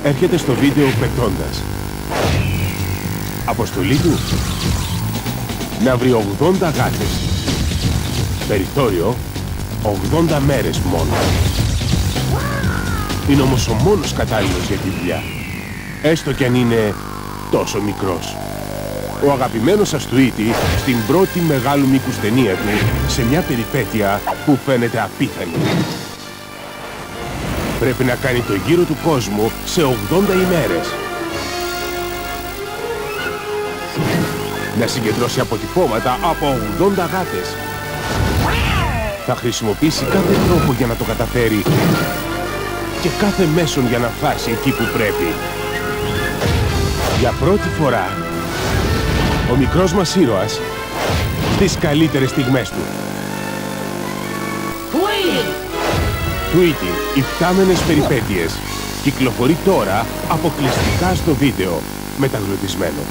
έρχεται στο βίντεο πετώντας. Αποστολή του: να βρει 80 γάτες. Περιθώριο: 80 μέρες μόνο. Είναι όμως ο μόνος κατάλληλος για τη δουλειά, έστω κι αν είναι τόσο μικρός. Ο αγαπημένος σας Tweety στην πρώτη μεγάλου μήκους ταινία του, σε μια περιπέτεια που φαίνεται απίθανη. Πρέπει να κάνει το γύρο του κόσμου σε 80 ημέρες. Να συγκεντρώσει αποτυπώματα από 80 γάτες. Θα χρησιμοποιήσει κάθε τρόπο για να το καταφέρει και κάθε μέσον για να φτάσει εκεί που πρέπει. Για πρώτη φορά, ο μικρός μας ήρωας στις καλύτερες στιγμές του. Tweety, οι φτάμενες περιπέτειες, κυκλοφορεί τώρα αποκλειστικά στο βίντεο, μεταγλωτισμένο.